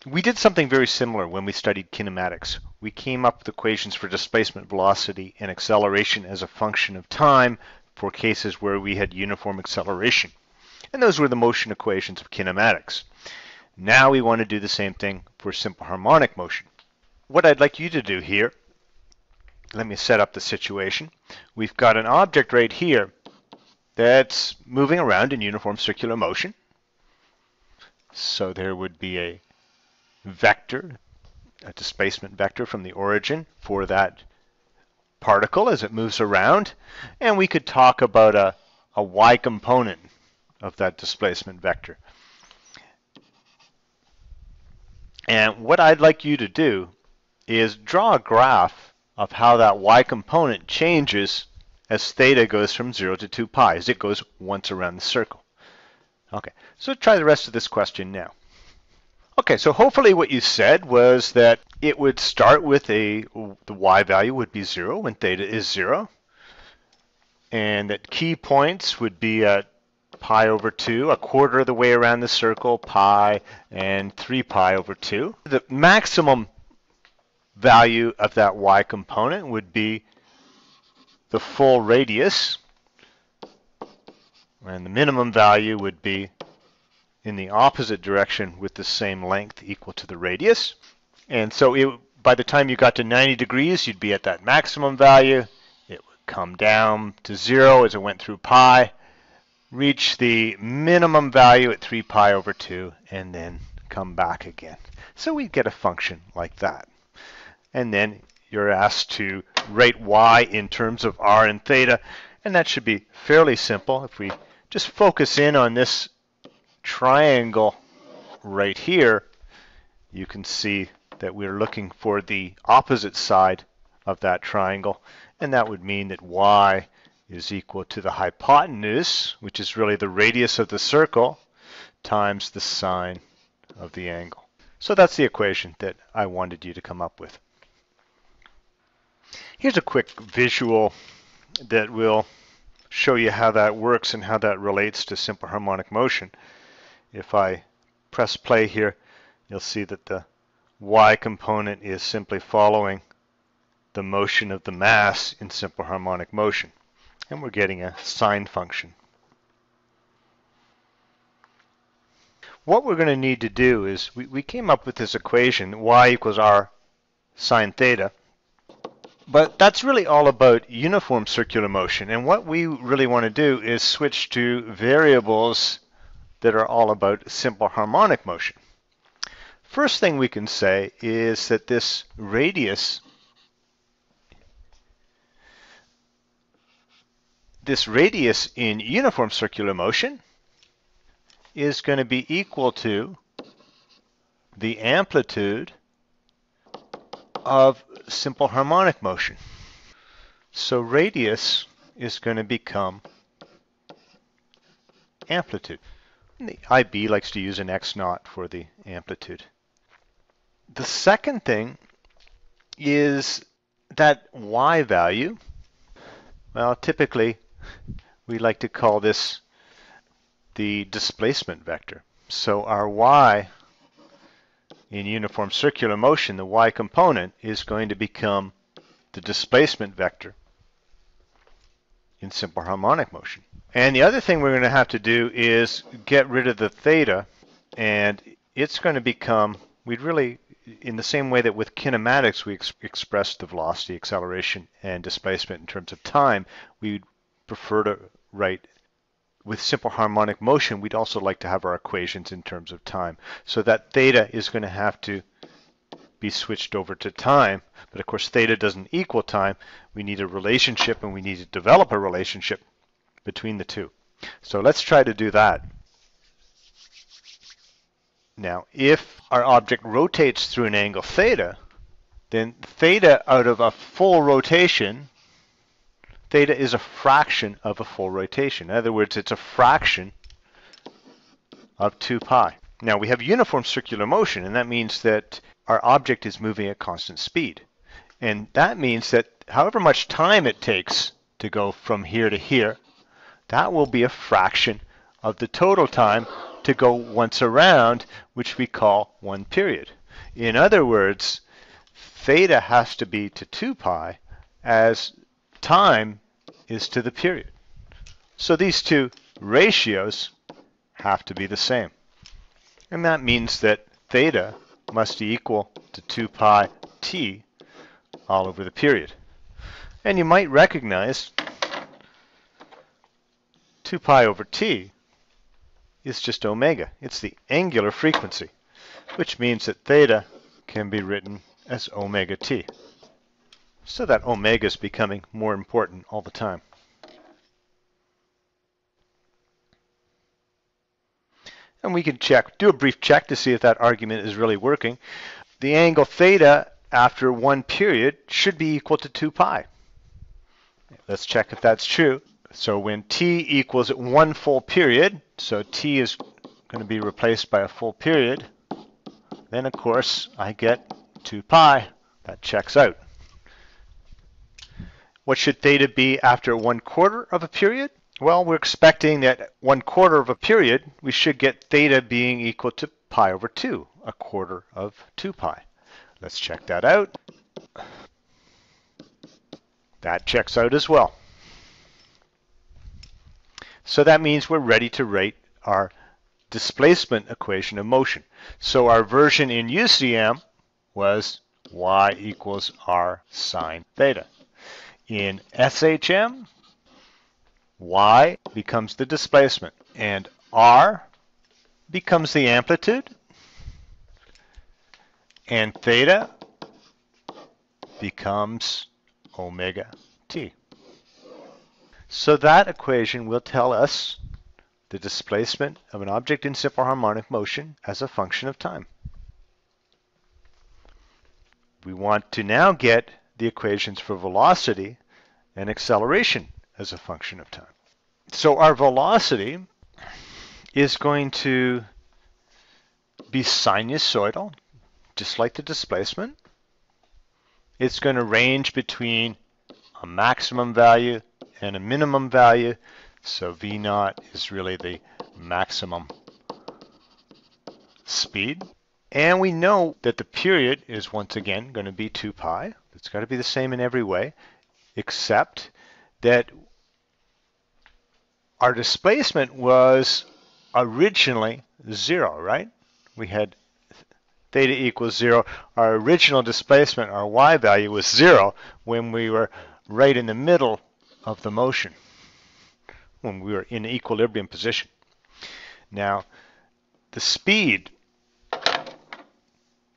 We did something very similar when we studied kinematics. We came up with equations for displacement velocity and acceleration as a function of time for cases where we had uniform acceleration. And those were the motion equations of kinematics. Now we want to do the same thing for simple harmonic motion. What I'd like you to do here, let me set up the situation. We've got an object right here that's moving around in uniform circular motion. So there would be a vector, a displacement vector from the origin for that particle as it moves around. And we could talk about a y component of that displacement vector. And what I'd like you to do is draw a graph of how that y component changes as theta goes from 0 to 2 pi, as it goes once around the circle. Okay, so try the rest of this question now. Okay, so hopefully what you said was that it would start with the y value would be 0 when theta is 0, and that key points would be at pi over 2, a quarter of the way around the circle, pi, and 3 pi over 2. The maximum value of that y component would be the full radius, and the minimum value would be in the opposite direction with the same length equal to the radius. And so by the time you got to 90 degrees, you'd be at that maximum value. It would come down to 0 as it went through pi, reach the minimum value at 3 pi over 2, and then come back again. So we get a function like that. And then you're asked to write y in terms of r and theta, and that should be fairly simple. If we just focus in on this triangle right here, you can see that we're looking for the opposite side of that triangle, and that would mean that y is equal to the hypotenuse, which is really the radius of the circle, times the sine of the angle. So that's the equation that I wanted you to come up with. Here's a quick visual that will show you how that works and how that relates to simple harmonic motion. If I press play here, you'll see that the y component is simply following the motion of the mass in simple harmonic motion. And we're getting a sine function. What we're going to need to do is, we came up with this equation, y equals r sine theta. But that's really all about uniform circular motion. And what we really want to do is switch to variables that are all about simple harmonic motion. First thing we can say is that this radius in uniform circular motion is going to be equal to the amplitude of simple harmonic motion. So radius is going to become amplitude. And the IB likes to use an x naught for the amplitude. The second thing is that y value. Well, typically we like to call this the displacement vector. So our y in uniform circular motion, the y component, is going to become the displacement vector in simple harmonic motion. And the other thing we're going to have to do is get rid of the theta, and it's going to become, we'd really, in the same way that with kinematics we express the velocity, acceleration, and displacement in terms of time, we'd prefer to write, with simple harmonic motion, we'd also like to have our equations in terms of time. So that theta is going to have to be switched over to time. But of course, theta doesn't equal time. We need a relationship, and we need to develop a relationship between the two. So let's try to do that. Now, if our object rotates through an angle theta, then theta out of a full rotation, theta is a fraction of a full rotation. In other words, it's a fraction of 2 pi. Now, we have uniform circular motion, and that means that our object is moving at constant speed. And that means that however much time it takes to go from here to here, that will be a fraction of the total time to go once around, which we call 1 period. In other words, theta has to be to 2 pi as time is to the period. So these two ratios have to be the same. And that means that theta must be equal to 2 pi t all over the period. And you might recognize 2 pi over t is just omega. It's the angular frequency, which means that theta can be written as omega t. So that omega is becoming more important all the time. And we can do a brief check to see if that argument is really working. The angle theta after 1 period should be equal to 2 pi. Let's check if that's true. So when t equals 1 full period, so t is going to be replaced by a full period, then of course I get 2 pi. That checks out. What should theta be after 1/4 of a period? Well, we're expecting that 1/4 of a period, we should get theta being equal to pi over 2, 1/4 of 2 pi. Let's check that out. That checks out as well. So that means we're ready to write our displacement equation of motion. So our version in UCM was y equals r sine theta. In SHM, y becomes the displacement, and r becomes the amplitude, and theta becomes omega t. So that equation will tell us the displacement of an object in simple harmonic motion as a function of time. We want to now get the equations for velocity and acceleration as a function of time. So our velocity is going to be sinusoidal, just like the displacement. It's going to range between a maximum value and a minimum value. So V naught is really the maximum speed. And we know that the period is once again going to be 2 pi. It's got to be the same in every way, except that our displacement was originally 0, right? We had theta equals 0. Our original displacement, our y value, was 0 when we were right in the middle of the motion, when we were in equilibrium position. Now, the speed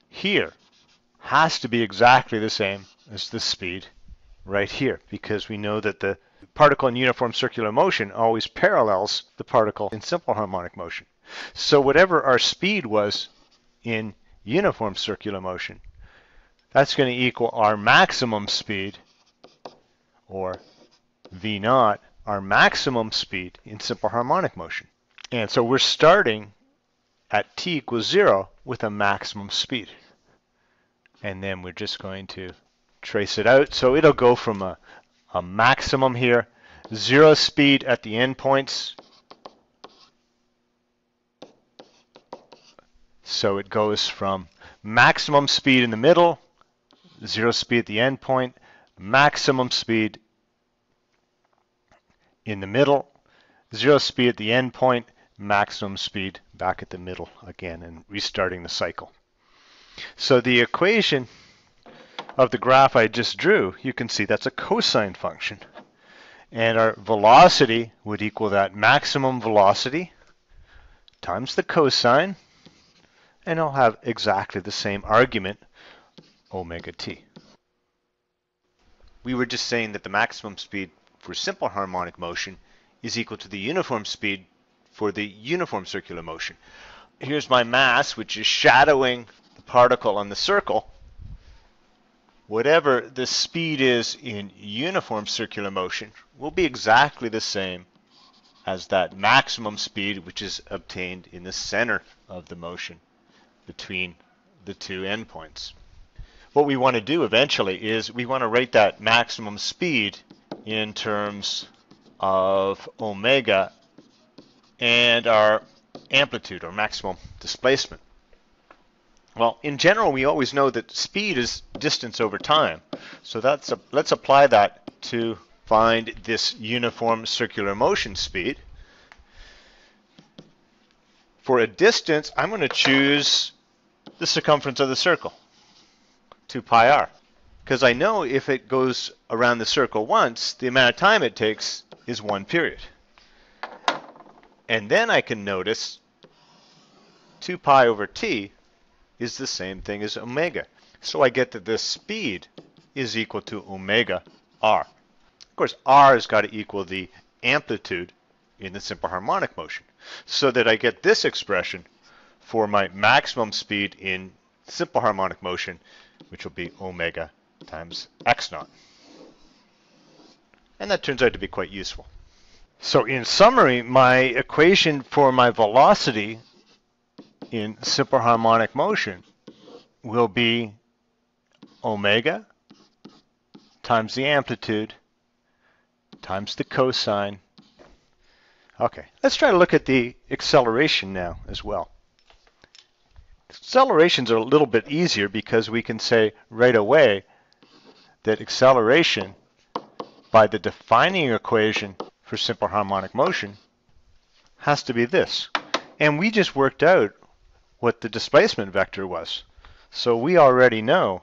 here has to be exactly the same as the speed right here, because we know that the particle in uniform circular motion always parallels the particle in simple harmonic motion. So whatever our speed was in uniform circular motion, that's going to equal our maximum speed, or V naught, our maximum speed in simple harmonic motion. And so we're starting at t equals 0 with a maximum speed. And then we're just going to trace it out. So it'll go from a maximum here, 0 speed at the endpoints. So it goes from maximum speed in the middle, 0 speed at the endpoint, maximum speed in the middle, 0 speed at the endpoint, maximum speed back at the middle again, and restarting the cycle. So the equation of the graph I just drew, you can see that's a cosine function. And our velocity would equal that maximum velocity times the cosine, and it'll have exactly the same argument, omega t. We were just saying that the maximum speed for simple harmonic motion is equal to the uniform speed for the uniform circular motion. Here's my mass, which is shadowing the particle on the circle. Whatever the speed is in uniform circular motion will be exactly the same as that maximum speed, which is obtained in the center of the motion between the two endpoints. What we want to do eventually is we want to write that maximum speed in terms of omega, and our amplitude or maximum displacement? Well, in general, we always know that speed is distance over time. So let's apply that to find this uniform circular motion speed. For a distance, I'm going to choose the circumference of the circle, 2 pi r. Because I know if it goes around the circle once, the amount of time it takes is 1 period. And then I can notice 2 pi over t is the same thing as omega. So I get that this speed is equal to omega r. Of course, r has got to equal the amplitude in the simple harmonic motion, so that I get this expression for my maximum speed in simple harmonic motion, which will be omega times x naught. And that turns out to be quite useful. So in summary, my equation for my velocity in simple harmonic motion will be omega times the amplitude times the cosine. Okay, let's try to look at the acceleration now as well. Accelerations are a little bit easier because we can say right away that acceleration by the defining equation for simple harmonic motion has to be this. And we just worked out what the displacement vector was. So we already know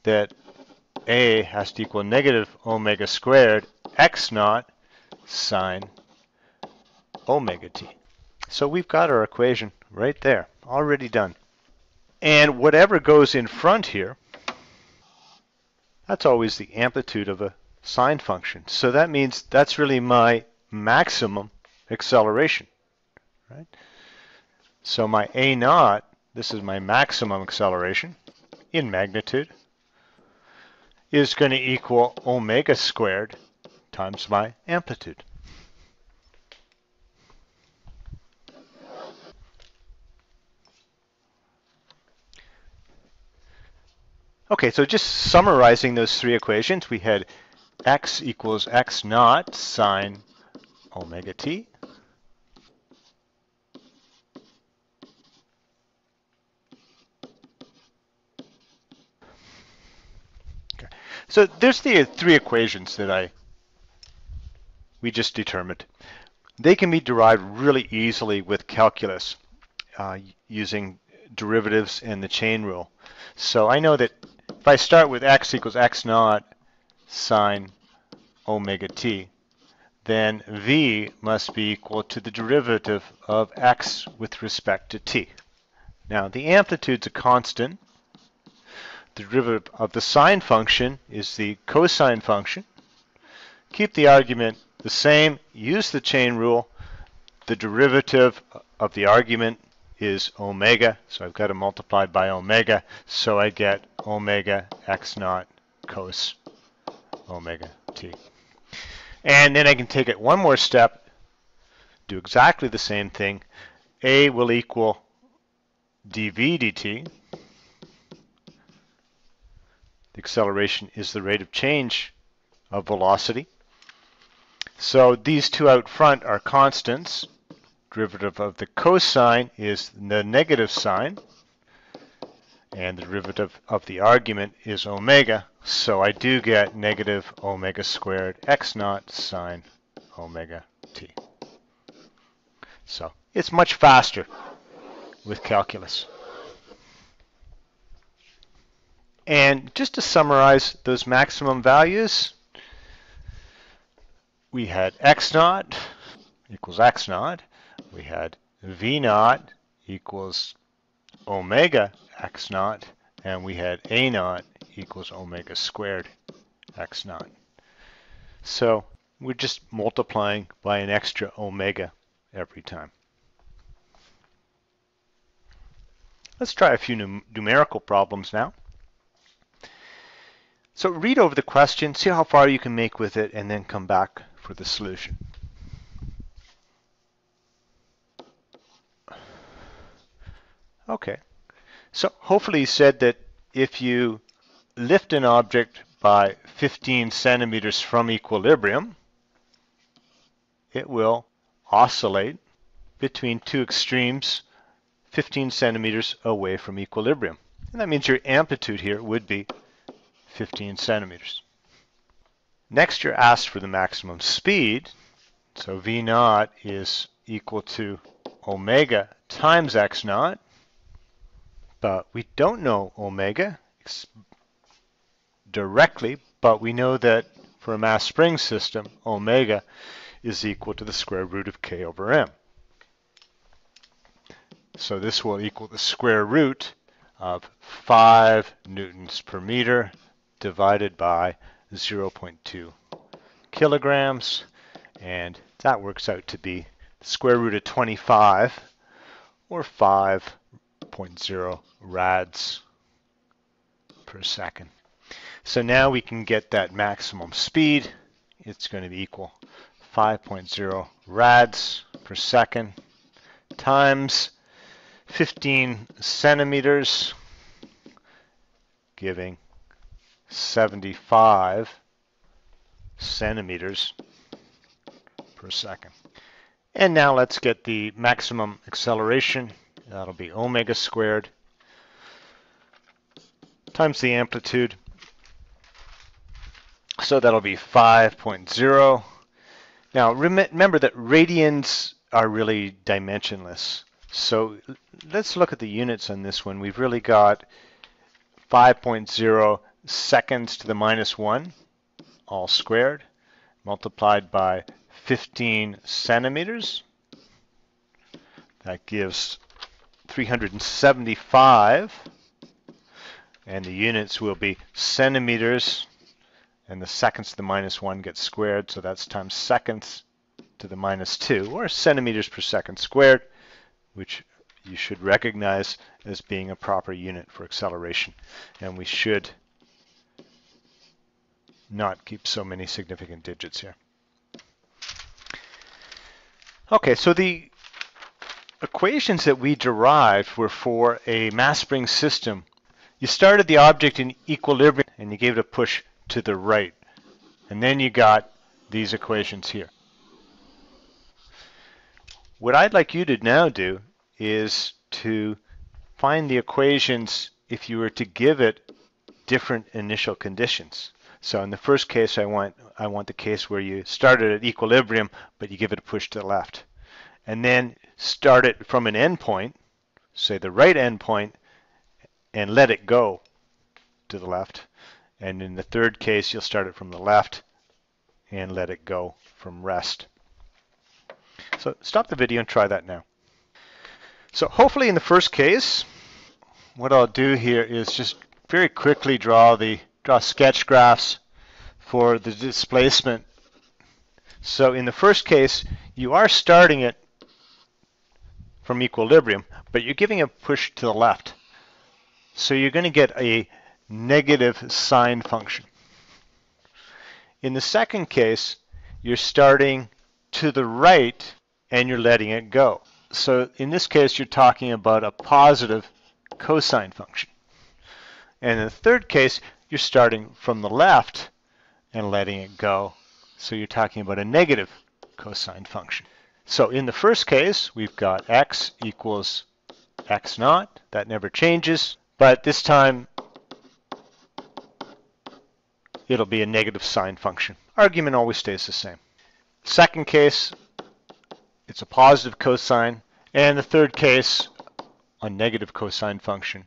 that A has to equal negative omega squared x naught sine omega t. So we've got our equation right there, already done. And whatever goes in front here, that's always the amplitude of a sine function. So that means that's really my maximum acceleration, right? So my a naught, this is my maximum acceleration in magnitude, is going to equal omega squared times my amplitude. Okay, so just summarizing those three equations, we had x equals x naught sine omega t. Okay. So there's the three equations that we just determined. They can be derived really easily with calculus using derivatives and the chain rule. So I know that if I start with x equals x naught sine omega t, then v must be equal to the derivative of x with respect to t. Now the amplitude's a constant. The derivative of the sine function is the cosine function. Keep the argument the same, use the chain rule. The derivative of the argument is omega, so I've got to multiply by omega, so I get omega x naught cos omega t. And then I can take it one more step, do exactly the same thing. A will equal dv dt. The acceleration is the rate of change of velocity. So these two out front are constants. Derivative of the cosine is the negative sine, and the derivative of the argument is omega, so I do get negative omega squared x naught sine omega t. So it's much faster with calculus. And just to summarize those maximum values, we had x naught equals x naught. We had v naught equals omega x naught, and we had a naught equals omega squared x naught. So we're just multiplying by an extra omega every time. Let's try a few numerical problems now. So read over the question, see how far you can make with it, and then come back for the solution. Okay, so hopefully you said that if you lift an object by 15 centimeters from equilibrium, it will oscillate between two extremes 15 centimeters away from equilibrium. And that means your amplitude here would be 15 centimeters. Next, you're asked for the maximum speed. So V naught is equal to omega times x naught. But we don't know omega directly, but we know that for a mass spring system, omega is equal to the square root of k over m. So this will equal the square root of 5 newtons per meter divided by 0.2 kilograms, and that works out to be the square root of 25, or 5.0 rads per second. So now we can get that maximum speed. It's going to be equal 5.0 rads per second times 15 centimeters, giving 75 centimeters per second. And now let's get the maximum acceleration. That'll be omega squared times the amplitude. So that'll be 5.0. Now remember that radians are really dimensionless. So let's look at the units on this one. We've really got 5.0 seconds to the minus 1, all squared, multiplied by 15 centimeters. That gives 375. And the units will be centimeters, and the seconds to the minus 1 gets squared, so that's times seconds to the minus 2, or centimeters per second squared, which you should recognize as being a proper unit for acceleration. And we should not keep so many significant digits here. Okay, so the equations that we derived were for a mass spring system. You started the object in equilibrium and you gave it a push to the right. And then you got these equations here. What I'd like you to now do is to find the equations if you were to give it different initial conditions. So in the first case, I want the case where you started at equilibrium, but you give it a push to the left. And then start it from an endpoint, say the right endpoint, and let it go to the left. And in the third case, you'll start it from the left and let it go from rest. So stop the video and try that now. So hopefully in the first case, what I'll do here is just very quickly draw sketch graphs for the displacement. So in the first case, you are starting it from equilibrium, but you're giving a push to the left. So you're going to get a negative sine function. In the second case, you're starting to the right and you're letting it go. So in this case, you're talking about a positive cosine function. And in the third case, you're starting from the left and letting it go. So you're talking about a negative cosine function. So in the first case, we've got x equals x naught. That never changes. But this time, it'll be a negative sine function. Argument always stays the same. Second case, it's a positive cosine. And the third case, a negative cosine function.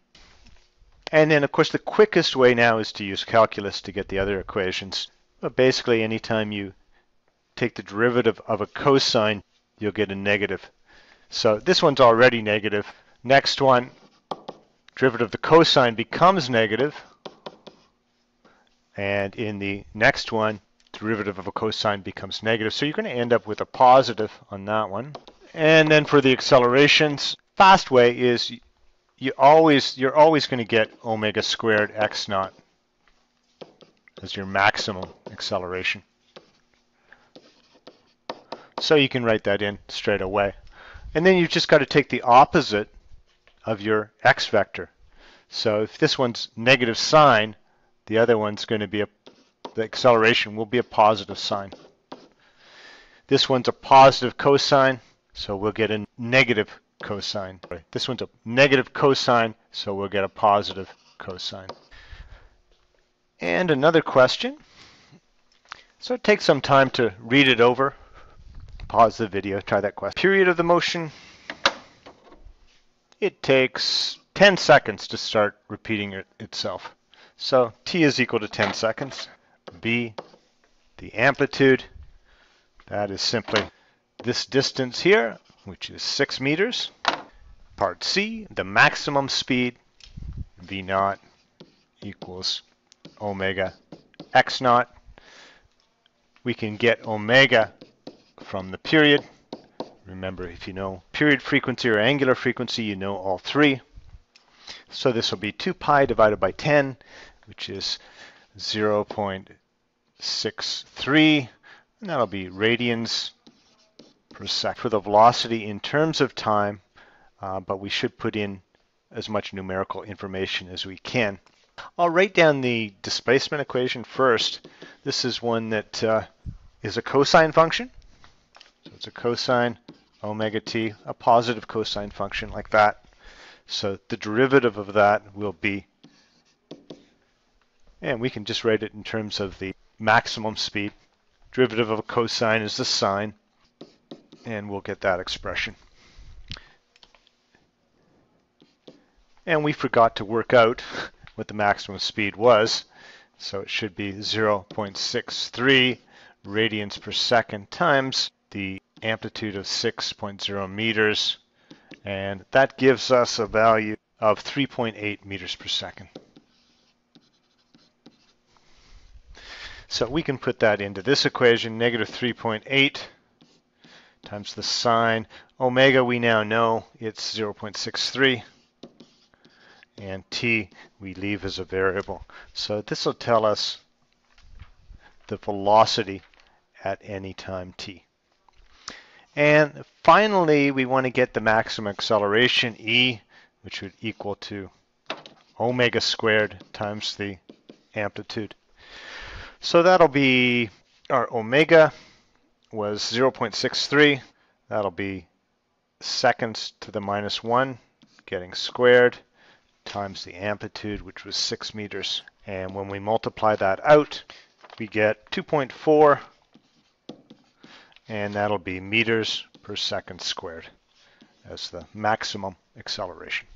And then, of course, the quickest way now is to use calculus to get the other equations. But basically, anytime you take the derivative of a cosine, you'll get a negative. So this one's already negative. Next one, derivative of the cosine becomes negative. And in the next one, derivative of a cosine becomes negative. So you're going to end up with a positive on that one. And then for the accelerations, fast way is you're always going to get omega squared x naught as your maximum acceleration. So you can write that in straight away. And then you've just got to take the opposite of your x vector. So if this one's negative sine, the other one's going to be the acceleration will be a positive sine. This one's a positive cosine, so we'll get a negative cosine. This one's a negative cosine, so we'll get a positive cosine. And another question. So take some time to read it over. Pause the video, try that question. Period of the motion. It takes 10 seconds to start repeating itself. So t is equal to 10 seconds. B, the amplitude, that is simply this distance here, which is 6 meters. Part C, the maximum speed, v naught equals omega x naught. We can get omega from the period. Remember, if you know period frequency or angular frequency, you know all three. So this will be 2 pi divided by 10, which is 0.63, and that'll be radians per second for the velocity in terms of time, but we should put in as much numerical information as we can. I'll write down the displacement equation first. This is one that is a cosine function. So it's a cosine omega t, a positive cosine function like that. So the derivative of that will be, and we can just write it in terms of the maximum speed. Derivative of a cosine is the sine, and we'll get that expression. And we forgot to work out what the maximum speed was, so it should be 0.63 radians per second times the amplitude of 6.0 meters, and that gives us a value of 3.8 meters per second. So we can put that into this equation, negative 3.8 times the sine. Omega we now know it's 0.63, and t we leave as a variable. So this will tell us the velocity at any time t. And finally, we want to get the maximum acceleration, e, which would equal to omega squared times the amplitude. So that'll be, our omega was 0.63. That'll be seconds to the minus 1, getting squared, times the amplitude, which was 6 meters. And when we multiply that out, we get 2.4, and that'll be meters per second squared as the maximum acceleration.